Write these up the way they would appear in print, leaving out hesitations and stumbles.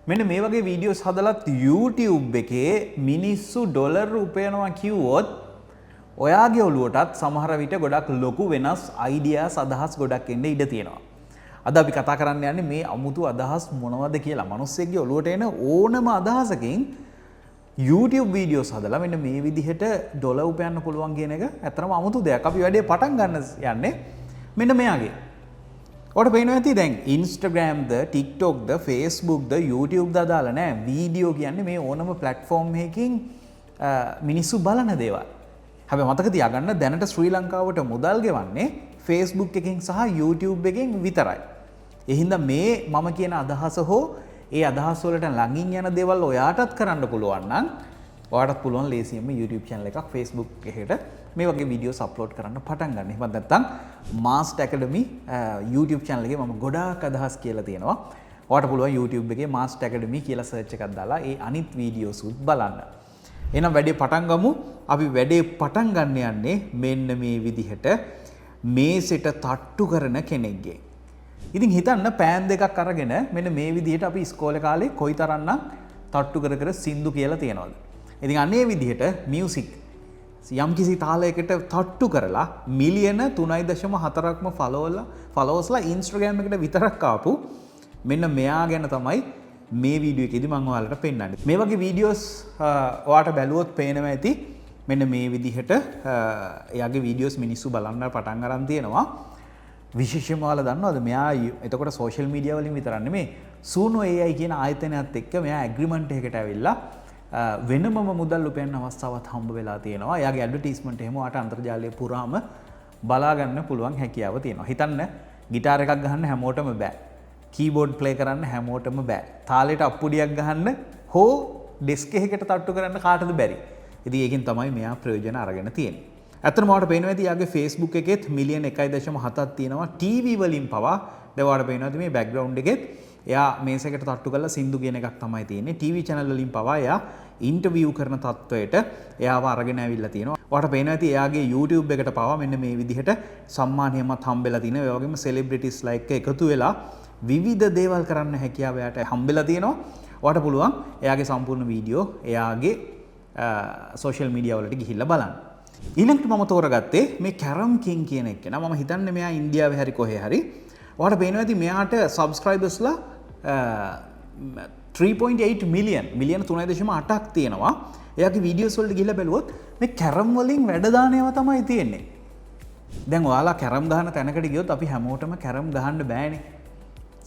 මෙන්න මේ වගේ වීඩියෝස් හදලත් YouTube එකේ මිනිස්සු ඩොලර් උපයනවා කිව්වොත් ඔයාගේ ඔළුවටත් සමහර විට ගොඩක් ලොකු වෙනස් අයිඩියාස් අදහස් ගොඩක් එන්න ඉඩ තියෙනවා. අද අපි කතා කරන්න යන්නේ මේ අමුතු අදහස් මොනවද කියලා. මිනිස්සෙක්ගේ ඔළුවට එන ඕනම අදහසකින් YouTube වීඩියෝස් හදලා මෙන්න මේ විදිහට ඩොලර් උපයන්න පුළුවන් කියන එක ඇත්තටම අමුතු දෙයක්. අපි වැඩේ පටන් ගන්න යන්නේ මෙන්න මෙයාගේ. ඔයාලට පේනවා ඇති දැන් Instagram ද TikTok ද Facebook ද YouTube ද දාලා නෑ. වීඩියෝ කියන්නේ මේ ඕනම platform එකකින් මිනිස්සු බලන දේවල්. හැබැයි මතක තියාගන්න දැනට ශ්‍රී ලංකාවට මුදල් ගෙවන්නේ Facebook එකකින් සහ YouTube එකකින් විතරයි. ඒ හින්දා මේ මම කියන අදහස හෝ ඒ අදහස් වලට ළඟින් යන දේවල් ඔයාටත් කරන්න පුළුවන් නම් ඔයාටත් පුළුවන් ලේසියෙන්ම YouTube channel එකක් Facebook එකට මේ වගේ වීඩියෝස් අප්ලෝඩ් කරන්න පටන් ගන්න. එහෙම නැත්නම් Master Academy YouTube channel එකේ මම ගොඩාක් අදහස් කියලා තියෙනවා. ඔයාට පුළුවන් YouTube එකේ Master Academy කියලා search එකක් දාලා ඒ අනිත් වීඩියෝස් උත් බලන්න. එහෙනම් වැඩේ පටන් ගමු. අපි වැඩේ පටන් ගන්න යන්නේ මෙන්න මේ විදිහට මේසෙට තට්ටු කරන කෙනෙක්ගේ. ඉතින් හිතන්න පෑන් දෙකක් අරගෙන මෙන්න මේ විදිහට අපි ඉස්කෝලේ කාලේ කොයිතරම්නම් තට්ටු කර කර සින්දු කියලා තියනවද? ඉතින් අනේ විදිහට මියුසික් යම්කිසි තාලයකට තට්ටු කරලා මිලියන 3.4ක්ම ෆලෝවර්ස්ලා Instagram එකට විතරක් ආපු මෙන්න මෙයා ගැන තමයි මේ වීඩියෝ එකේදී මම ඔයාලට පෙන්නන්නේ. මේ වගේ වීඩියෝස් ඔයාට බැලුවොත් පේනවා ඇති මෙන්න මේ විදිහට එයාගේ වීඩියෝස් මිනිස්සු බලන්න පටන් අරන් තියෙනවා. විශේෂයෙන්ම ඔයාලා දන්නවද මෙයා එතකොට සෝෂල් මීඩියා වලින් විතරක් නෙමෙයි Suno AI කියන ආයතනයත් එක්ක මෙයා ඇග්‍රීමන්ට් එකකට ඇවිල්ලා වෙනමම මුදල් උපයන්න අවස්ථාවක් හම්බ වෙලා තියෙනවා. එයාගේ ඇඩ්වර්ටයිස්මන්ට් එහෙම ඔයාට අන්තර්ජාලය පුරාම බලා ගන්න පුළුවන් හැකියාව තියෙනවා. හිතන්න ගිටාර් එකක් ගහන්න හැමෝටම බෑ. කීබෝඩ් ප්ලේ කරන්න හැමෝටම බෑ. තාලෙට අප්පුඩියක් ගහන්න හෝ ඩෙස්ක් එකකට තට්ටු කරන්න කාටද බැරි. ඉතින් ඒකෙන් තමයි මෙයා ප්‍රයෝජන අරගෙන තියෙන්නේ. ඇත්තටම ඔයාලට පේනවා ඇති යාගේ Facebook එකෙත් මිලියන් 1.7ක් තියෙනවා. TV වලින් පවා දැන් ඔයාලට පේනවා ඇති මේ බෑග්ග්‍රවුන්ඩ් එකෙත් එයා මේසයකට තට්ටු කරලා සින්දු කියන එකක් තමයි තියෙන්නේ. TV channel වලින් පවා එයා ඉන්ටර්විව් කරන තත්වයට එයාව අරගෙන ඇවිල්ලා තියෙනවා. ඔයාලට පේනවා ඇති එයාගේ YouTube එකට පවා මෙන්න මේ විදිහට සම්මානයක්මත් හම්බෙලා තිනවා. ඒ වගේම celebrities like එකතු වෙලා විවිධ දේවල් කරන්න හැකියාව එයාට හම්බෙලා තියෙනවා. ඔයාට පුළුවන් එයාගේ සම්පූර්ණ වීඩියෝ එයාගේ සෝෂල් මීඩියා වලට ගිහිල්ලා බලන්න. ඊළඟට මම තෝරගත්තේ මේ කැරම් කින් කියන එක්කෙනා. මම හිතන්නේ මෙයා ඉන්දියාවේ හරි කොහේ හරි. ඔයාට පේනවා ඇති මෙයාට සබ්ස්ක්‍රයිබර්ස්ලා 3.8 මිලියන් 3.8ක් තියෙනවා. එයාගේ වීඩියෝස් වලට ගිහිල්ලා බැලුවොත් මේ කැරම් වලින් වැඩ දාන ඒවා තමයි තියෙන්නේ. දැන් ඔයාලා කැරම් ගහන තැනකට ගියොත් අපි හැමෝටම කැරම් ගහන්න බෑනේ.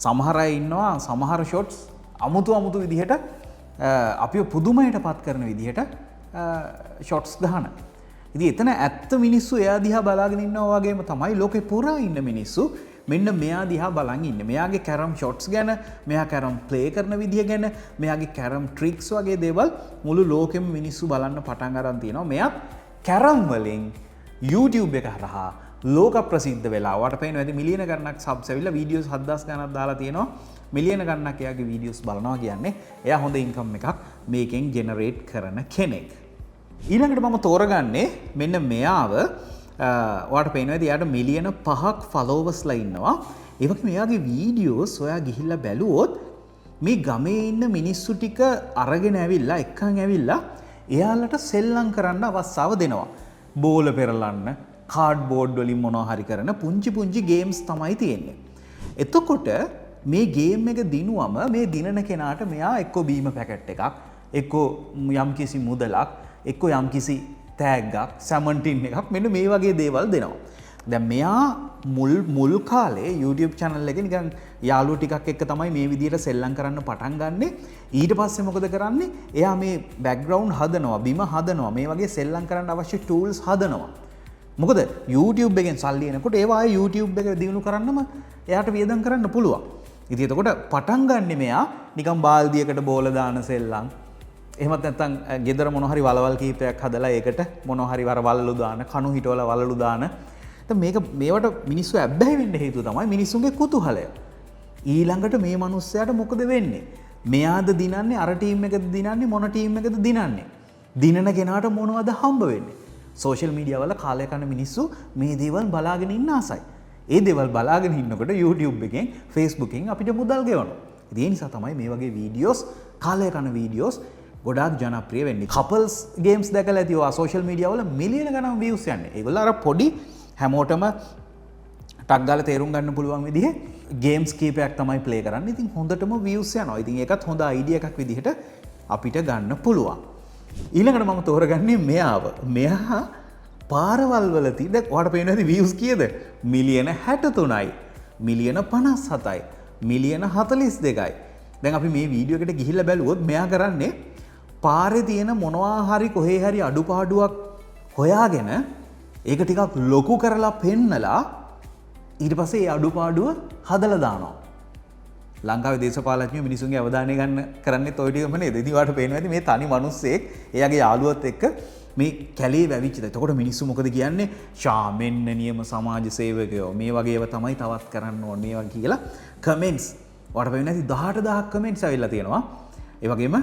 සමහර අය ඉන්නවා සමහර ෂොට්ස් අමුතු විදිහට අපිව පුදුමයට පත් කරන විදිහට ෂොට්ස් ගහන. ඉතින් එතන ඇත්ත මිනිස්සු එයා දිහා බලාගෙන ඉන්නවා වගේම තමයි ලෝකේ පුරා ඉන්න මිනිස්සු මෙන්න මෙයා දිහා බලන් ඉන්නේ. මෙයාගේ කැරම් ෂොට්ස් ගැන, මෙයා කැරම් ප්ලේ කරන විදිය ගැන, මෙයාගේ කැරම් ට්‍රික්ස් වගේ දේවල් මුළු ලෝකෙම මිනිස්සු බලන්න පටන් අරන් තියෙනවා. මෙයා කැරම් වලින් YouTube එක හරහා ලෝක ප්‍රසිද්ධ වෙලා. ඔයාට පේනවා ඇති මිලියන ගණනක් සබ්ස් ඇවිල්ලා වීඩියෝස් 7000 ගණනක් දාලා තියෙනවා. මිලියන ගණනක් එයාගේ වීඩියෝස් බලනවා කියන්නේ එයා හොඳ ඉන්කම් එකක් මේකෙන් ජෙනරේට් කරන කෙනෙක්. ඊළඟට මම තෝරගන්නේ මෙන්න මෙයාව. ඔයාට පේනවා ඇති එයාට මිලියන 5ක් ෆලෝවර්ස්ලා ඉන්නවා. ඒ වගේම එයාගේ වීඩියෝස් ඔයා ගිහිල්ලා බැලුවොත් මේ ගමේ ඉන්න මිනිස්සු ටික අරගෙන ඇවිල්ලා එක්කන් ඇවිල්ලා එයාලට සෙල්ලම් කරන්න අවස්ථාව දෙනවා. බෝල පෙරලන්න කාඩ්බෝඩ් වලින් මොනවා හරි කරන පුංචි ගේම්ස් තමයි තියෙන්නේ. එතකොට මේ ගේම් එක දිනුවම මේ දිනන කෙනාට මෙයා එක්ක බීම පැකට් එකක්, එක්ක යම්කිසි මුදලක්, එක්ක යම්කිසි තෑග්ගක්, සැමන්ටින් එකක් මෙන්න මේ වගේ දේවල් දෙනවා. දැන් මෙයා මුල් කාලේ YouTube channel එකේ නිකන් යාළුවෝ ටිකක් එක්ක තමයි මේ විදිහට සෙල්ලම් කරන්න පටන් ගන්නෙ. ඊට පස්සේ මොකද කරන්නේ? එයා මේ බෑග්ග්‍රවුන්ඩ් හදනවා, බිම හදනවා, මේ වගේ සෙල්ලම් කරන්න අවශ්‍ය ටූල්ස් හදනවා. මොකද YouTube එකෙන් සල්ලි එනකොට ඒවා ආයේ YouTube එක දිනු කරන්නම එයාට වියදම් කරන්න පුළුවන්. ඉතින් එතකොට පටන් ගන්නෙ මෙයා නිකන් බාල්දියකට බෝල දාන සෙල්ලම්. එහෙමත් නැත්නම් ගෙදර මොන හරි වලවල් කීපයක් හදලා ඒකට මොන හරි වලලු දාන, කණු හිටවල වලලු දාන. දැන් මේවට මිනිස්සු ඇබ්බැහි වෙන්න හේතුව තමයි මිනිස්සුන්ගේ කුතුහලය. ඊළඟට මේ මිනිස්සයාට මොකද වෙන්නේ? මෙයාද දිනන්නේ අර ටීම් එකද දිනන්නේ මොන ටීම් එකද දිනන්නේ? දිනන කෙනාට මොනවද හම්බ වෙන්නේ? සෝෂල් මීඩියා වල කාලය කන මිනිස්සු මේ දේවල් බලාගෙන ඉන්න ආසයි. ඒ දේවල් බලාගෙන ඉන්නකොට YouTube එකෙන් Facebook එකෙන් අපිට මුදල් ගෙවනවා. ඒ නිසා තමයි මේ වගේ වීඩියෝස් කාලය කන වීඩියෝස් ගොඩාක් ජනප්‍රිය වෙන්නේ. කපල්ස් ගේම්ස් දැකලා ඇති ඔය සෝෂල් මීඩියා වල මිලියන ගණන් views යන්නේ. ඒගොල්ලෝ අර පොඩි හැමෝටම ටක් ගාලා තේරුම් ගන්න පුළුවන් විදිහේ ගේම්ස් කීපයක් තමයි ප්ලේ කරන්නේ. ඉතින් හොඳටම views යනවා. ඉතින් ඒකත් හොඳ අයිඩියා එකක් විදිහට අපිට ගන්න පුළුවන්. ඊළඟට මම තෝරගන්නේ මෙයාව. මෙයා පාරවල් වල තියෙන ඔයාලට පේන හැටි views කීයද? මිලියන 63යි. මිලියන 57යි. මිලියන 42යි. දැන් අපි මේ වීඩියෝ එකට ගිහිල්ලා බැලුවොත් මෙයා කරන්නේ පාරේ තියෙන මොනවා හරි කොහේ හරි අඩුපාඩුවක් හොයාගෙන ඒක ටිකක් ලොකු කරලා පෙන්නලා ඊට පස්සේ ඒ අඩුපාඩුව හදලා දානවා. ලංකාවේ දේශපාලඥයෝ මිනිසුන්ගේ අවධානය ගන්න කරන්නේත් ඔය ටිකම නේද? ඉතින් ඔයාලට පේනවා ඇති මේ තනි මිනිස්සෙක් එයාගේ යාළුවත් එක්ක මේ කැලේ වැවිච්චද. එතකොට මිනිස්සු මොකද කියන්නේ? මෙන්න නියම සමාජ සේවකයෝ මේ වගේ ඒවා තමයි තවත් කරන්න ඕනේ මේවා කියලා කමෙන්ට්ස් ඔයාලට පේන්නේ නැති 18000ක් කමෙන්ට්ස් ආවිල්ලා තියෙනවා. ඒ වගේම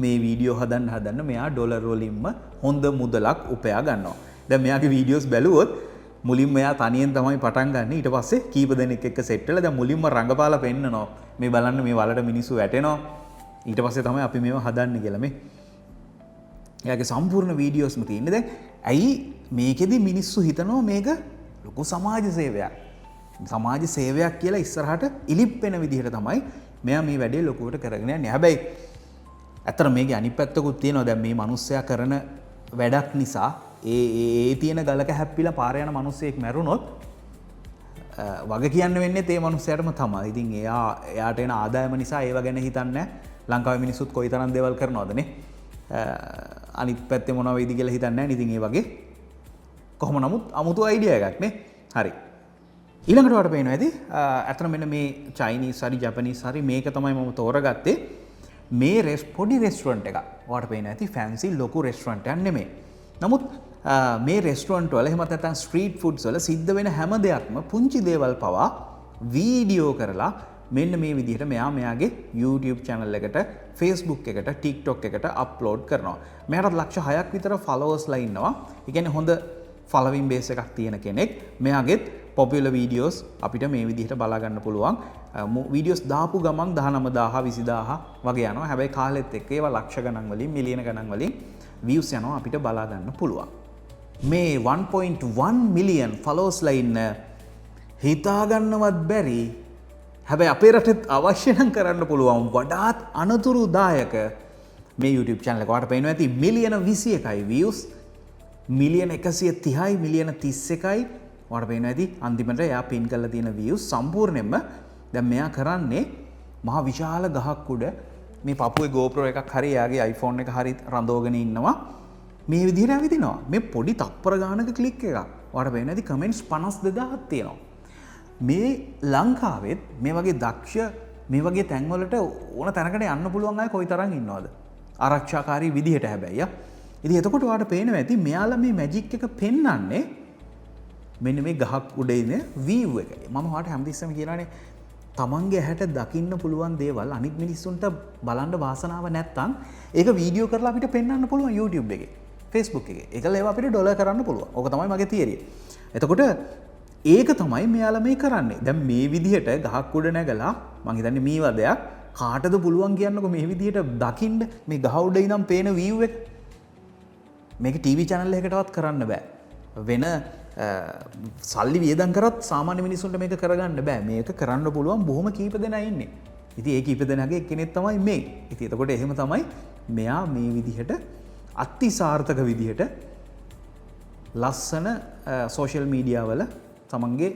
මේ වීඩියෝ හදන්න මෙයා ඩොලර් වලින්ම හොඳ මුදලක් උපයා ගන්නවා. දැන් මෙයාගේ වීඩියෝස් බැලුවොත් මුලින්ම මෙයා තනියෙන් තමයි පටන් ගන්න. ඊට පස්සේ කීප දෙනෙක් එක්ක සෙට් වෙලා දැන් මුලින්ම රංගපාලා පෙන්නනවා. මේ බලන්න මේ වලට මිනිස්සු වැටෙනවා. ඊට පස්සේ තමයි අපි මේව හදන්නේ කියලා මේ. එයාගේ සම්පූර්ණ වීඩියෝස්ම තියෙන්නේ. දැන් ඇයි මේකෙදි මිනිස්සු හිතනවා මේක ලොකු සමාජ සේවයක්. සමාජ සේවයක් කියලා ඉස්සරහට ඉලිප්පෙන විදිහට තමයි මෙයා මේ වැඩේ ලොකුවට කරගෙන යන්නේ. හැබැයි ඇත්තට මේකේ අනිත් පැත්තකුත් තියෙනවා. දැන් මේ මිනිස්සයා කරන වැඩක් නිසා ඒ තියෙන ගලක හැප්පිලා පාර යන මිනිස්සෙක් මැරුණොත් වග කියන්න වෙන්නේ ඒ මිනිස්සයාටම තමයි. ඉතින් එයාට එන ආදායම නිසා ඒව ගැන හිතන්නේ නැහැ. ලංකාවේ මිනිස්සුත් කොයිතරම් දේවල් කරනවදනේ. අනිත් පැත්තේ මොනවද වෙයිද කියලා හිතන්නේ නැහැ. ඉතින් ඒ වගේ කොහොම නමුත් අමුතු අයිඩියා එකක් නේ. හරි. ඊළඟට ඔයාලට පේනවා ඇති අතන මෙන්න මේ චයිනීස් හරි ජපනීස් හරි මේක තමයි මම තෝරගත්තේ. මේ පොඩි රෙස්ටුරන්ට් එකක්. ඔයාලට පේනවා ඇති ෆැන්සි ලොකු රෙස්ටුරන්ට් එකක් නෙමෙයි. නමුත් මේ රෙස්ටුරන්ට් වල එහෙමත් නැත්නම් ස්ට්‍රීට් ෆුඩ්ස් වල සිද්ධ වෙන හැම දෙයක්ම පුංචි දේවල් පවා වීඩියෝ කරලා මෙන්න මේ විදිහට මෙයාගේ YouTube channel එකට, Facebook එකට, TikTok එකට අප්ලෝඩ් කරනවා. මෙයාට ලක්ෂ 6ක් විතර followers-ලා ඉන්නවා. ඒ කියන්නේ හොඳ following base එකක් තියෙන කෙනෙක්. මෙයාගෙත් popular videos අපිට මේ විදිහට බලා ගන්න පුළුවන්. videos දාපු ගමන් 19000 20000 වගේ යනවා. හැබැයි කාලෙත් එක්ක ඒවා ලක්ෂ ගණන් වලින්, මිලියන ගණන් වලින් views යනවා අපිට බලා ගන්න පුළුවන්. මේ 1.1 මිලියන් followers-ලා ඉන්න හිතා ගන්නවත් බැරි හැබැයි අපේ රටෙත් අවශ්‍ය නම් කරන්න පුළුවන් වඩාත් අනතුරුදායක මේ YouTube channel එක. ඔයාලට පේනවා ඇති මිලියන 21යි views, මිලියන 130යි, මිලියන 31යි. ඔයාලට පේනවා ඇති අන්තිමට එයා පින් කරලා තියෙන views සම්පූර්ණයෙන්ම දැන් මෙයා කරන්නේ මහා විශාල ගහක් උඩ මේ පපුවේ GoPro එකක් හරි එයාගේ iPhone එක හරි රඳවගෙන ඉන්නවා. මේ විදිහට ඇවිදිනවා. මේ පොඩි තප්පර ගානක ක්ලික් එකක්. ඔයාලට පේනවා ඇති කමෙන්ට්ස් 52000ක් තියෙනවා. මේ ලංකාවෙත් මේ වගේ දක්ෂ මේ වගේ තැන්වලට ඕන තැනකට යන්න පුළුවන් අය කොයිතරම් ඉන්නවද? ආරක්ෂාකාරී විදිහට හැබැයි. ඉතින් එතකොට ඔයාලට පේනවා ඇති මෙයාලා මේ මැජික් එක පෙන්වන්නේ මෙන්න මේ ගහක් උඩ ඉන්න view එක. මම ඔයාලට හැමතිස්සෙම කියනවානේ තමන්ගේ ඇහැට දකින්න පුළුවන් දේවල් අනිත් මිනිස්සුන්ට බලන්න වාසනාව නැත්තම් ඒක වීඩියෝ කරලා අපිට පෙන්වන්න පුළුවන් YouTube එකේ, Facebook එකේ. ඒකල ඒවා අපිට ඩොලර් කරන්න පුළුවන්. ඕක තමයි මගේ තියරිය. එතකොට ඒක තමයි මෙයාලා මේ කරන්නේ. දැන් මේ විදිහට ගහක් උඩ නැගලා මං හිතන්නේ මේ වදයක් කාටද පුළුවන් කියන්නකො මේ විදිහට දකින්න මේ ගහ උඩ ඉඳන් පේන view එක. මේක TV channel එකකටවත් කරන්න බෑ. වෙන සල්ලි වියදම් කරත් සාමාන්‍ය මිනිස්සුන්ට මේක කරගන්න බෑ. මේක කරන්න පුළුවන් බොහොම කීප දෙනා ඉන්නේ. ඉතින් ඒ කීප දෙනාගේ එක්කෙනෙක් තමයි මේ. ඉතින් එතකොට එහෙම තමයි මෙයා මේ විදිහට අතිසාර්ථක විදිහට ලස්සන සෝෂල් මීඩියා වල තමන්ගේ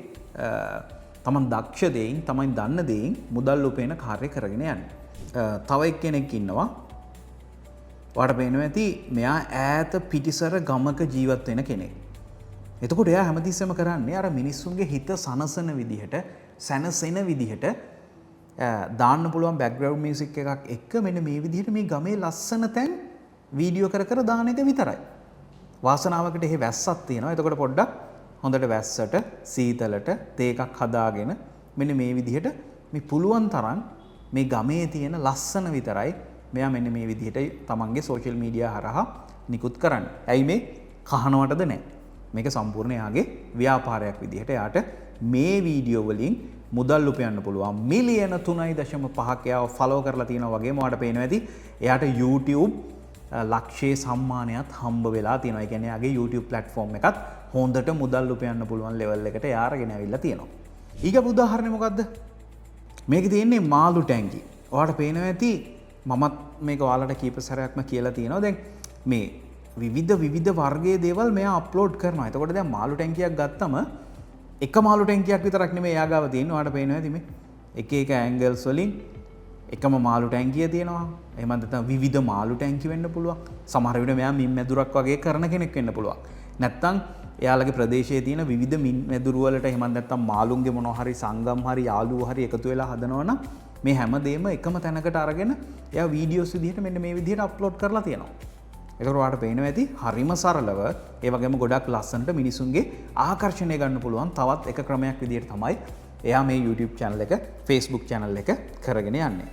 තමන් දක්ෂ දෙයින් තමන් දන්න දෙයින් මුදල් උපයන කාර්ය කරගෙන යන්නේ. තව එක්කෙනෙක් ඉන්නවා. ඔයාලට පේනවා ඇති මෙයා ඈත පිටිසර ගමක ජීවත් වෙන කෙනෙක්. එතකොට එයා හැමතිස්සෙම කරන්නේ අර මිනිස්සුන්ගේ හිත සනසන විදිහට, සැනසෙන විදිහට දාන්න පුළුවන් බෑග්ග්‍රවුන්ඩ් මියුසික් එකක් එක්ක මෙන්න මේ විදිහට මේ ගමේ ලස්සන තැන් වීඩියෝ කර දාන එක විතරයි. වාසනාවකට එහෙ වැස්සක් තියෙනවා. එතකොට පොඩ්ඩක් හොඳට වැස්සට සීතලට තේ එකක් හදාගෙන මෙන්න මේ විදිහට මේ පුළුවන් තරම් මේ ගමේ තියෙන ලස්සන විතරයි මෙයා මෙන්න මේ විදිහට තමන්ගේ සෝෂල් මීඩියා හරහා නිකුත් කරන්නේ. ඇයි මේ කහනවටද නැහැ. මේක සම්පූර්ණ එයාගේ ව්‍යාපාරයක් විදිහට එයාට මේ වීඩියෝ වලින් මුදල් උපයන්න පුළුවන්. මිලියන 3.5ක් එයාව ෆලෝ කරලා තියෙනවා වගේම ඔයාලට පේනවා ඇති එයාට YouTube ලක්ෂයේ සම්මානයත් හම්බ වෙලා තියෙනවා. ඒ කියන්නේ එයාගේ YouTube platform එකත් හොඳට මුදල් උපයන්න පුළුවන් level එකට එයා අරගෙන ඇවිල්ලා තියෙනවා. ඊගොඩ උදාහරණය මොකද්ද? මේකේ තියෙන්නේ මාළු ටැංකි. ඔයාලට පේනවා ඇති මමත් මේක ඔයාලට කීප සැරයක්ම කියලා තියෙනවා. දැන් මේ විවිධ වර්ගයේ දේවල් මෙයා අප්ලෝඩ් කරනවා. එතකොට දැන් මාළු ටැංකියක් ගත්තම එක මාළු ටැංකියක් විතරක් නෙමෙයි එයා ගාව තියෙන්නේ. ඔයාලට පේනවා ඇති මේ එක ඇන්ගල්ස් වලින් එකම මාළු ටැංකිය තියෙනවා. එහෙම නැත්නම් විවිධ මාළු ටැංකි වෙන්න පුළුවන්. සමහර විට මෙයා මින් මැදුරක් වගේ කරන කෙනෙක් වෙන්න පුළුවන්. නැත්නම් එයාලගේ ප්‍රදේශයේ තියෙන විවිධ මින් මැදුරු වලට එහෙම නැත්නම් මාළුන්ගේ මොනවා හරි සංගම් හරි යාළුවෝ හරි එකතු වෙලා හදනවනම් මේ හැමදේම එකම තැනකට අරගෙන එයා වීඩියෝස් විදිහට මෙන්න මේ විදිහට අප්ලෝඩ් කරලා තියෙනවා. ඒකට ඔයාලට පේනවා ඇති හරිම සරලව ඒ වගේම ගොඩක් ලස්සනට මිනිසුන්ගේ ආකර්ෂණය ගන්න පුළුවන් තවත් එක ක්‍රමයක් විදිහට තමයි එයා මේ YouTube channel එක Facebook channel එක කරගෙන යන්නේ.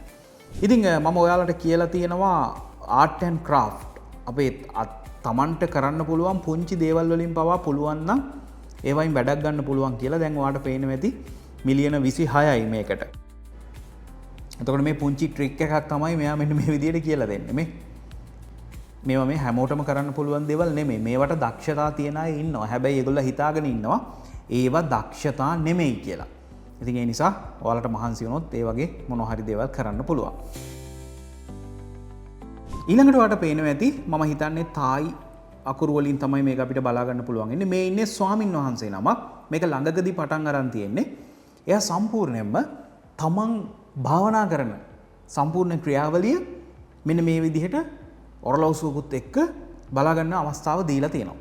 ඉතින් මම ඔයාලට කියලා තියෙනවා art and craft අපේ තමන්ට කරන්න පුළුවන් පුංචි දේවල් වලින් පවා පුළුවන් නම් ඒවයින් වැඩක් ගන්න පුළුවන් කියලා. දැන් ඔයාලට පේනවා ඇති මිලියන 26යි මේකට. එතකොට මේ පුංචි ට්‍රික් එකක් තමයි මෙයා මෙන්න මේ විදිහට කියලා දෙන්නේ. මේවා මේ හැමෝටම කරන්න පුළුවන් දේවල් නෙමෙයි. මේවට දක්ෂතා තියන අය ඉන්නවා. හැබැයි ඒගොල්ලෝ හිතාගෙන ඉන්නවා ඒවා දක්ෂතා නෙමෙයි කියලා. ඉතින් ඒ නිසා ඔයාලට මහන්සි වුණොත් ඒ වගේ මොනවා හරි දේවල් කරන්න පුළුවන්. ඊළඟට ඔයාලට පේනවා ඇති මම හිතන්නේ තායි අකුරු වලින් තමයි මේක අපිට බලා ගන්න පුළුවන් ඉන්නේ. මේ ඉන්නේ ස්වාමින් වහන්සේ නමක්. මේක ළඟකදී පටන් අරන් තියෙන්නේ. එයා සම්පූර්ණයෙන්ම තමන් භාවනා කරන සම්පූර්ණ ක්‍රියාවලිය මෙන්න මේ විදිහට ඔරලෝසුවකුත් එක්ක බලා ගන්න අවස්ථාව දීලා තියෙනවා.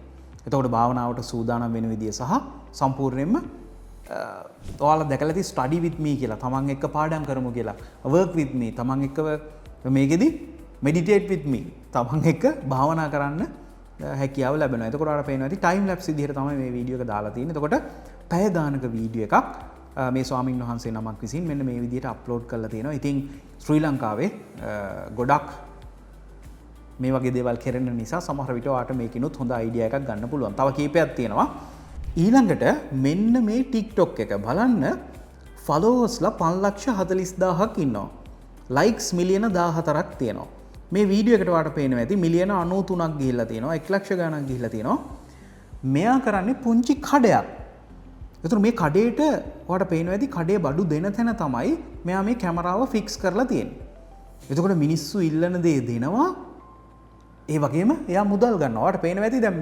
එතකොට භාවනාවට සූදානම් වෙන විදිය සහ සම්පූර්ණයෙන්ම ඔයාලා දැකලා ඇති ස්ටඩි විත් මී කියලා තමන් එක්ක පාඩම් කරමු කියලා වර්ක් විත් මී තමන් එක්ක මේකෙදි මෙඩිටේට් විත් මී තමන් එක්ක භාවනා කරන්න හැකියාව ලැබෙනවා. එතකොට ඔයාලා පේනවා ඇති ටයිම් ලැප්ස් විදිහට තමයි මේ වීඩියෝ එක දාලා තියෙන්නේ. එතකොට පැය ගානක වීඩියෝ එකක් මේ ස්වාමීන් වහන්සේ නමක් විසින් මෙන්න මේ විදිහට අප්ලෝඩ් කරලා තියෙනවා. ඉතින් ශ්‍රී ලංකාවේ ගොඩක් මේ වගේ දේවල් කරන නිසා සමහර විට ඔයාට මේකිනුත් හොඳ අයිඩියා එකක් ගන්න පුළුවන්. තව කීපයක් තියෙනවා. ඊළඟට මෙන්න මේ TikTok එක බලන්න ෆලෝවර්ස්ලා 5,40,000ක් ඉන්නවා. ලයික්ස් මිලියන 14ක් තියෙනවා. මේ වීඩියෝ එකට ඔයාට පේනවා ඇති මිලියන 93ක් ගිහිල්ලා තියෙනවා. 1 ලක්ෂ ගණන් ගිහිල්ලා තියෙනවා. මෙයා කරන්නේ පුංචි කඩයක්. ඒතර මේ කඩේට ඔයාට පේනවා ඇති කඩේ බඩු දෙන තැන තමයි මෙයා මේ කැමරාව ෆික්ස් කරලා තියෙන්නේ. එතකොට මිනිස්සු ඉල්ලන දේ දෙනවා. ඒ වගේම එයා මුදල් ගන්නවා. ඔයාට පේනවා ඇති දැන්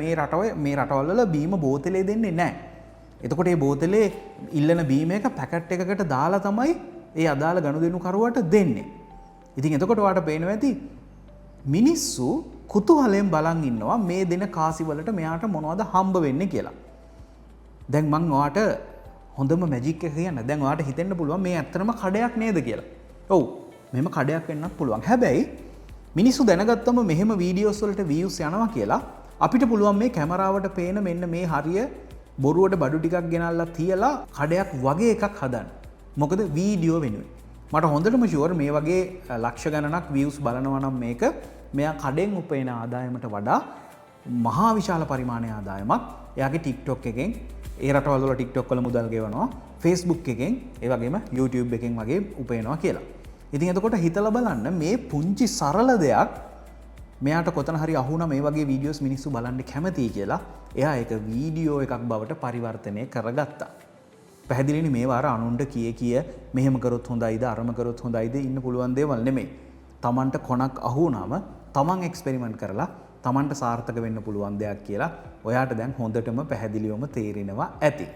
මේ රටවල් වල බීම බෝතලේ දෙන්නේ නැහැ. එතකොට මේ බෝතලේ ඉල්ලන බීම එක පැකට් එකකට දාලා තමයි ඒ අදාළ ගනුදෙනු කරුවට දෙන්නේ. ඉතින් එතකොට ඔයාට පේනවා ඇති මිනිස්සු කුතුහලයෙන් බලන් ඉන්නවා මේ දෙන කාසි වලට මෙයාට මොනවද හම්බ වෙන්නේ කියලා. දැන් මං ඔයාට හොඳම මැජික් එක කියන්න. දැන් ඔයාට හිතෙන්න පුළුවන් මේ ඇත්තටම කඩයක් නේද කියලා. ඔව් මෙහෙම කඩයක් වෙන්නත් පුළුවන්. හැබැයි මිනිස්සු දැනගත්තම මෙහෙම වීඩියෝස් වලට views යනවා කියලා අපිට පුළුවන් මේ කැමරාවට පේන මෙන්න මේ හරිය බොරුවට බඩු ටිකක් ගෙනල්ලා තියලා කඩයක් වගේ එකක් හදන්න. මොකද වීඩියෝ වෙනුවෙන්. මට හොඳටම ෂුවර් මේ වගේ ලක්ෂ ගණනක් views බලනවා නම් මේක මෙයා කඩෙන් උපයන ආදායමට වඩා මහා විශාල පරිමාණයේ ආදායමක් එයාගේ TikTok එකෙන් ඒ රටවල් වල TikTok වල මුදල් ගෙවනවා Facebook එකෙන් ඒ වගේම YouTube එකෙන් වගේ උපයනවා කියලා. ඉතින් එතකොට හිතලා බලන්න මේ පුංචි සරල දෙයක් මෙයාට කොතන හරි අහුණා මේ වගේ වීඩියෝස් මිනිස්සු බලන්න කැමතියි කියලා එයා ඒක වීඩියෝ එකක් බවට පරිවර්තනය කරගත්තා. පැහැදිලිනේ මේවා අර අනුන්ට කිය මෙහෙම කරොත් හොඳයිද අරම කරොත් හොඳයිද ඉන්න පුළුවන් දේවල් නෙමෙයි. Tamanට කොනක් අහුණාම Taman එක්ස්පෙරිමන්ට් කරලා Tamanට සාර්ථක වෙන්න පුළුවන් දෙයක් කියලා ඔයාට දැන් හොඳටම පැහැදිලිවම තේරෙනවා ඇති.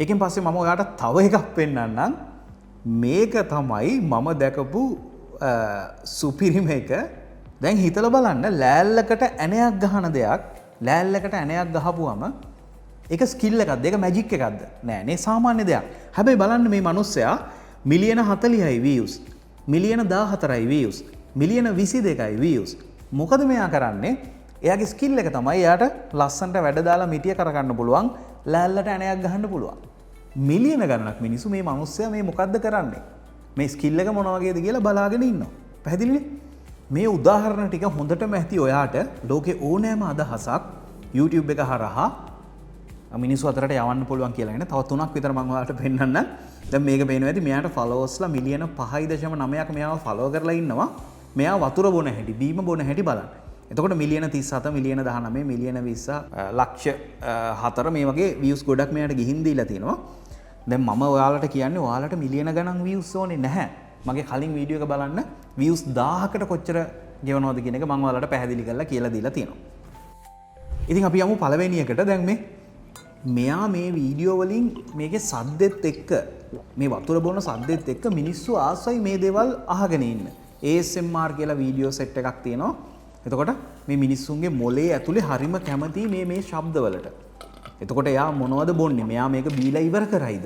ඒකෙන් පස්සේ මම ඔයාට තව එකක් පෙන්නන්නම්. මේක තමයි මම දැකපු සුපිරිම එක. දැන් හිතලා බලන්න ලෑල්ලකට ඇණයක් ගහන දෙයක් ලෑල්ලකට ඇණයක් ගහපුවම ඒක ස්කිල් එකක්ද ඒක මැජික් එකක්ද නෑ නේ සාමාන්‍ය දෙයක්. හැබැයි බලන්න මේ මිනිස්සයා මිලියන 40යි views මිලියන 14යි views මිලියන 22යි views. මොකද මෙයා කරන්නේ එයාගේ ස්කිල් එක තමයි එයාට ලස්සනට වැඩ දාලා මිටිය කරගන්න පුළුවන් ලෑල්ලට ඇණයක් ගහන්න පුළුවන්. මිලියන ගණනක් මිනිස්සු මේ මිනිස්සයා මේ මොකද්ද කරන්නේ මේ ස්කිල් එක මොන වගේද කියලා බලාගෙන ඉන්නවා. පැහැදිලිනේ? මේ උදාහරණ ටික හොඳටම ඇති ඔයාට ලෝකේ ඕනෑම අදහසක් YouTube එක හරහා මිනිස්සු අතරට යවන්න පුළුවන් කියලා නේ. තව 3ක් විතර මම ඔයාලට පෙන්නන්න. දැන් මේක පේනවා ඇති මෙයාට ෆලෝවර්ස්ලා මිලියන 5.9ක් මෙයාව ෆලෝ කරලා ඉන්නවා. මෙයා වතුර බොන හැටි, බීම බොන හැටි බලන්න. එතකොට මිලියන 37, මිලියන 19, මිලියන 20, ලක්ෂ 4 මේ වගේ views ගොඩක් මෙයාට ගිහින් දීලා තිනවා. දැන් මම ඔයාලට කියන්නේ ඔයාලට මිලියන ගණන් views ඕනේ නැහැ. මගේ කලින් වීඩියෝ එක බලන්න views 1000කට කොච්චර ගෙවනවද කියන එක මම ඔයාලට පැහැදිලි කරලා කියලා දීලා තියෙනවා. ඉතින් අපි යමු පළවෙනි එකට. දැන් මෙයා මේ වීඩියෝ වලින් මේකේ සද්දෙත් එක්ක මේ වතුර බොන සද්දෙත් එක්ක මිනිස්සු ආසයි මේ දේවල් අහගෙන ඉන්න. ASMR කියලා වීඩියෝ සෙට් එකක් තියෙනවා. එතකොට මේ මිනිස්සුන්ගේ මොලේ ඇතුලේ හරිම කැමති මේ ශබ්දවලට. එතකොට එයා මොනවද බොන්නේ? මෙයා මේක බීලා ඉවර කරයිද?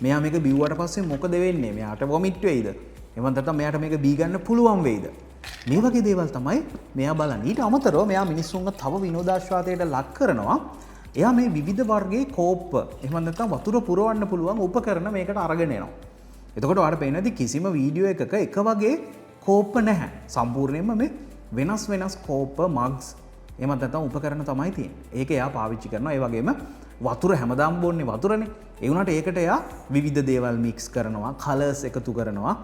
මෙයා මේක බිව්වට පස්සේ මොකද වෙන්නේ? මෙයාට වොමිට් වෙයිද? එහෙම නැත්නම් මෙයාට මේක බී ගන්න පුළුවන් වෙයිද? මේ වගේ දේවල් තමයි මෙයා බලන්නේ. ඊට අමතරව මෙයා මිනිස්සුන්ව තව විනෝදාස්වාදයට ලක් කරනවා. එයා මේ විවිධ වර්ගයේ කෝප්ප එහෙම නැත්නම් වතුර පුරවන්න පුළුවන් උපකරණ මේකට අරගෙන එනවා. එතකොට ඔයාලට පේනවාද කිසිම වීඩියෝ එකක එක වගේ කෝප්ප නැහැ. සම්පූර්ණයෙන්ම මේ වෙනස් කෝප්ප, මග්ස් එහෙම නැත්නම් උපකරණ තමයි තියෙන්නේ. ඒක එයා පාවිච්චි කරනවා. ඒ වගේම වතුර හැමදාම බොන්නේ වතුරනේ. ඒ වුණාට ඒකට එයා විවිධ දේවල් මික්ස් කරනවා, කලර්ස් එකතු කරනවා.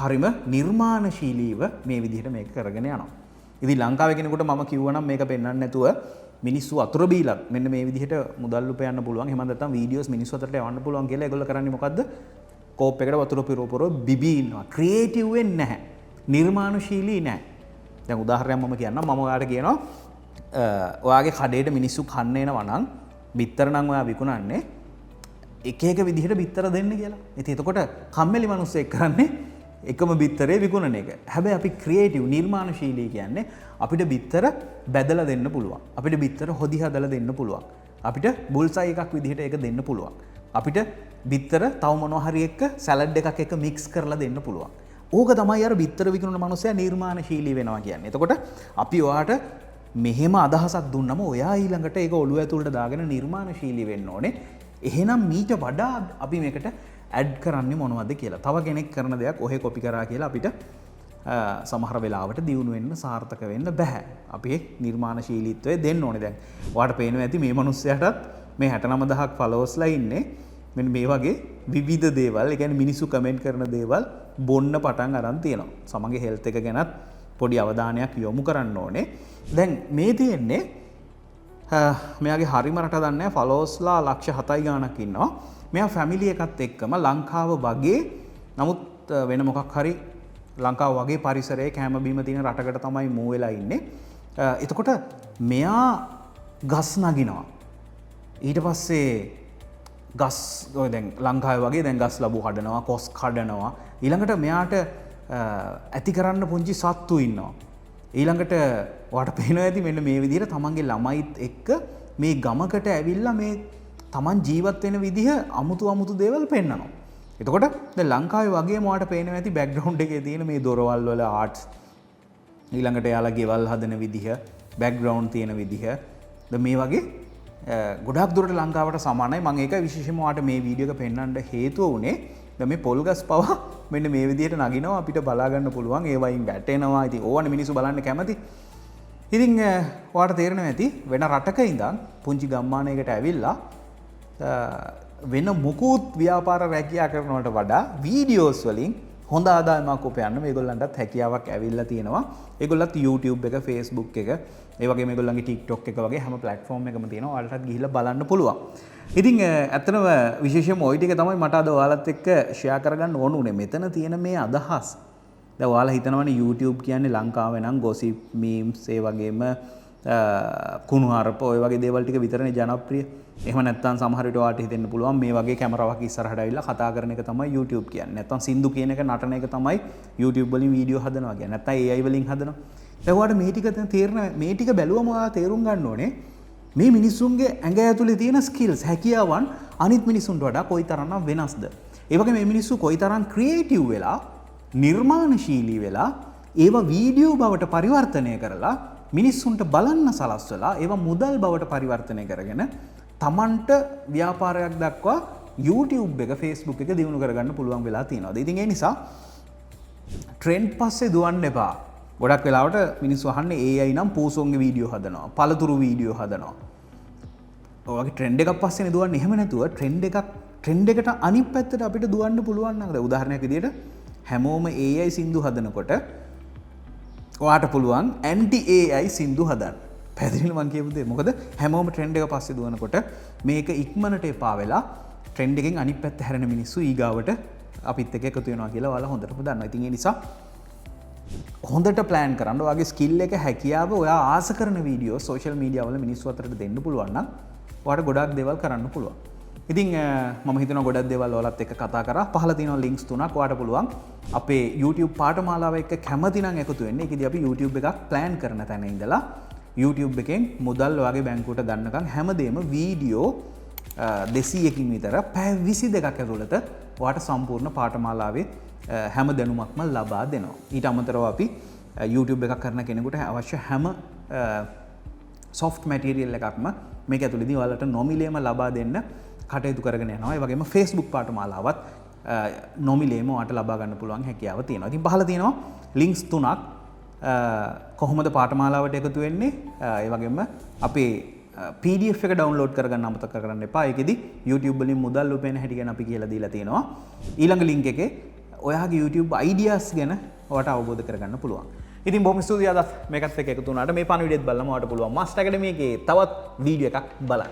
හරිම නිර්මාණශීලීව මේ විදිහට මේක කරගෙන යනවා. ඉතින් ලංකාවේ කෙනෙකුට මම කිව්වනම් මේක පෙන්වන්න නැතුව මිනිස්සු වතුර බීලා මෙන්න මේ විදිහට මුදල් උපයන්න පුළුවන්. එහෙම නැත්නම් වීඩියෝස් මිනිස්සු අතරට යවන්න පුළුවන් කියලා ඒගොල්ලෝ කරන්නේ මොකද්ද? කෝප් එකට වතුර පිරවපුර බිබී ඉන්නවා. ක්‍රියේටිව් වෙන්නේ නැහැ. නිර්මාණශීලී නැහැ. දැන් උදාහරණයක් මම කියන්නම්. මම ඔයාලට කියනවා ඔයාගේ කඩේට මිනිස්සු කන්න එනවා නම් බිත්තර නම් ඔයා විකුණන්නේ එක එක විදිහට බිත්තර දෙන්න කියලා. ඉතින් එතකොට කම්මැලි මිනිස්සෙක් කරන්නේ එකම බිත්තරේ විකුණන එක. හැබැයි අපි ක්‍රියේටිව් නිර්මාණශීලී කියන්නේ අපිට බිත්තර බැදලා දෙන්න පුළුවන්. අපිට බිත්තර හොදි හදලා දෙන්න පුළුවන්. අපිට බුල්සයි එකක් විදිහට ඒක දෙන්න පුළුවන්. අපිට බිත්තර තව මොනවා හරි එක්ක සැලඩ් එකක් එක්ක මික්ස් කරලා දෙන්න පුළුවන්. ඕක තමයි අර බිත්තර විකුණන මනුස්සයා නිර්මාණශීලී වෙනවා කියන්නේ. එතකොට අපි ඔයාට මෙහෙම අදහසක් දුන්නම ඔයා ඊළඟට ඒක ඔළුව ඇතුළට දාගෙන නිර්මාණශීලී වෙන්න ඕනේ. එහෙනම් මීට වඩා අපි මේකට ඇඩ් කරන්නේ මොනවද කියලා. තව කෙනෙක් කරන දෙයක් ඔහෙ කොපි කරා කියලා අපිට සමහර වෙලාවට දියුණු වෙන්න සාර්ථක වෙන්න බෑ. අපි නිර්මාණශීලීත්වය දෙන්න ඕනේ. දැන් ඔයාලට පේනවා ඇති මේ මිනිස්සයාටත් මේ 69000ක් ෆලෝවර්ස්ලා ඉන්නේ මෙන්න මේ වගේ විවිධ දේවල්. ඒ කියන්නේ මිනිස්සු කමෙන්ට් කරන දේවල් බොන්න පටන් අරන් තියෙනවා. සමගි හෙල්ත් එක ගැනත් පොඩි අවධානයක් යොමු කරන්න ඕනේ. දැන් මේ තියෙන්නේ මෙයාගේ හරිම රට දන්නේ ෆලෝවර්ස්ලා ලක්ෂ 7යි ගාණක් ඉන්නවා. මෙයා ෆැමිලි එකත් එක්කම ලංකාව වගේ නමුත් වෙන මොකක් හරි ලංකාව වගේ පරිසරයේ කැම බීම තියෙන රටකට තමයි මූ වෙලා ඉන්නේ. එතකොට මෙයා ගස් නගිනවා. ඊට පස්සේ ගස් ඔය දැන් ලංකාවේ වගේ දැන් ගස් ලැබු කඩනවා, කොස් කඩනවා. ඊළඟට මෙයාට ඇති කරන්න පුංචි සත්තු ඉන්නවා. ඊළඟට ඔයාට පේනවා ඇති මෙන්න මේ විදිහට තමන්ගේ ළමයිත් එක්ක මේ ගමකට ඇවිල්ලා මේ තමන් ජීවත් වෙන විදිහ අමුතු දේවල් පෙන්නනවා. එතකොට දැන් ලංකාවේ වගේම ඔයාට පේනවා ඇති බෑග්ග්‍රවුන්ඩ් එකේ තියෙන මේ දොරවල් වල ආර්ට්ස් ඊළඟට යාලා ගෙවල් හදන විදිහ, බෑග්ග්‍රවුන්ඩ් තියෙන විදිහ දැන් මේ වගේ ගොඩක් දුරට ලංකාවට සමානයි. මම ඒක විශේෂයෙන්ම ඔයාට මේ වීඩියෝ එක පෙන්වන්න හේතුව උනේ දැන් මේ පොල් ගස් පවා මෙන්න මේ විදිහට නගිනවා අපිට බලා ගන්න පුළුවන්. ඒ වයින් වැටෙනවා. ඉතින් ඕවනේ මිනිස්සු බලන්න කැමති. ඉතින් ඔයාට තේරෙනවා ඇති වෙන රටක ඉඳන් පුංචි ගම්මානයකට ඇවිල්ලා වෙන මොකුත් ව්‍යාපාර රැකියා කරනවට වඩා වීඩියෝස් වලින් හොඳ ආදායමක් උපයන්න මේගොල්ලන්ටත් හැකියාවක් ඇවිල්ලා තියෙනවා. ඒගොල්ලත් YouTube එක, Facebook එක, ඒ වගේ මේගොල්ලන්ගේ TikTok එක වගේ හැම platform එකම තියෙනවා. ඔයාලටත් ගිහිල්ලා බලන්න පුළුවන්. ඉතින් ඇත්තටම විශේෂයෙන්ම ওই ටික තමයි මට අද ඔයාලත් එක්ක share කරගන්න ඕන උනේ. මෙතන තියෙන මේ අදහස්. දැන් ඔයාලා හිතනවනේ YouTube කියන්නේ ලංකාවේ නම් gossip, memes, ඒ වගේම කුණුහරුප ඔය වගේ දේවල් ටික විතරනේ ජනප්‍රිය. එහෙම නැත්නම් සමහර විට ඔයාලට හිතෙන්න පුළුවන් මේ වගේ කැමරාවක් ඉස්සරහට ඇවිල්ලා කතා කරන එක තමයි YouTube කියන්නේ. නැත්නම් සින්දු කියන එක නටන එක තමයි YouTube වලින් වීඩියෝ හදනවා කියන්නේ. නැත්නම් AI වලින් හදනවා. දැන් ඔයාලට මේ ටික තේරෙන මේ ටික බැලුවම ඔයා තේරුම් ගන්න ඕනේ මේ මිනිස්සුන්ගේ ඇඟ ඇතුලේ තියෙන ස්කිල්ස්, හැකියාවන් අනිත් මිනිස්සුන්ට වඩා කොයිතරම්නම් වෙනස්ද. ඒ වගේ මේ මිනිස්සු කොයිතරම් ක්‍රියේටිව් වෙලා, නිර්මාණශීලී වෙලා ඒවා වීඩියෝ බවට පරිවර්තනය කරලා මිනිස්සුන්ට බලන්න සලස්වලා ඒවා මුදල් බවට පරිවර්තනය කරගෙන තමන්ට ව්‍යාපාරයක් දක්වා YouTube එක, Facebook එක දියුණු කරගන්න පුළුවන් වෙලා තියෙනවා. ඉතින් ඒ නිසා ට්‍රෙන්ඩ් පස්සේ දුවන්න එපා. ගොඩක් වෙලාවට මිනිස්සු අහන්නේ AI නම් පූසොන්ගේ වීඩියෝ හදනවා, පළතුරු වීඩියෝ හදනවා. ඔයගේ ට්‍රෙන්ඩ් එකක් පස්සේ දුවන්නේ. එහෙම නැතුව ට්‍රෙන්ඩ් එකට අනිත් පැත්තට අපිට දුවන්න පුළුවන් නම් උදාහරණයක් විදියට හැමෝම AI සින්දු හදනකොට ඔයාට පුළුවන් ඇන්ටි AI සින්දු හදන්න. පැහැදිලිද මං කියපු දේ? මොකද හැමෝම ට්‍රෙන්ඩ් එක පස්සේ දුවනකොට මේක ඉක්මනට එපා වෙලා ට්‍රෙන්ඩ් එකෙන් අනිත් පැත්ත හැරෙන මිනිස්සු ඊගාවට අපිත් එක්ක එකතු වෙනවා කියලා ඔයාලා හොඳටම දන්නවා. ඉතින් ඒ නිසා හොඳට ප්ලෑන් කරන්න. ඔයාගේ ස්කිල් එක හැකියාව ඔයා ආස කරන වීඩියෝ සෝෂල් මීඩියා වල මිනිස්සු අතරට දෙන්න පුළුවන් නම් ඔයාට ගොඩක් දේවල් කරන්න පුළුවන්. ඉතින් මම හිතනවා ගොඩක් දේවල් ඔයාලත් එක්ක කතා කරා. පහළ තියෙනවා ලින්ක්ස් තුනක්. ඔයාට පුළුවන් අපේ YouTube පාඨමාලාව එක්ක කැමති නම් එකතු වෙන්න. ඒකදී අපි YouTube එකක් ප්ලෑන් කරන තැන ඉඳලා YouTube එකෙන් මුදල් ඔයාගේ බැංකුවට ගන්නකම් හැමදේම වීඩියෝ 200කින් විතර පැය 22ක් ඇතුළත ඔයාට සම්පූර්ණ පාඨමාලාවේ හැම දැනුමක්ම ලබා දෙනවා. ඊට අමතරව අපි YouTube එකක් කරන කෙනෙකුට අවශ්‍ය හැම soft material එකක්ම මේක ඇතුළේදී ඔයාලට නොමිලේම ලබා දෙන්න කටයුතු කරගෙන යනවා. ඒ වගේම Facebook පාඨමාලාවත් නොමිලේම ඔයාලට ලබා ගන්න පුළුවන් හැකියාව තියෙනවා. ඉතින් පහළ තියෙනවා links තුනක් කොහොමද පාඨමාලාවට එකතු වෙන්නේ. ඒ වගේම අපේ PDF එක ඩවුන්ලෝඩ් කරගන්න අමතක කරන්න එපා. ඒකෙදි YouTube වලින් මුදල් උපයන හැටි ගැන අපි කියලා දීලා තියෙනවා. ඊළඟ link එකේ ඔයාගේ YouTube ideas ගැන ඔයාට අවබෝධ කරගන්න පුළුවන්. ඉතින් බොහොම ස්තුතියි අදත් මේකත් එක්ක එකතු වුණාට. මේ පණිවිඩයත් බලන්න ඔයාට පුළුවන් Master Academy එකේ තවත් වීඩියෝ එකක් බලන්න.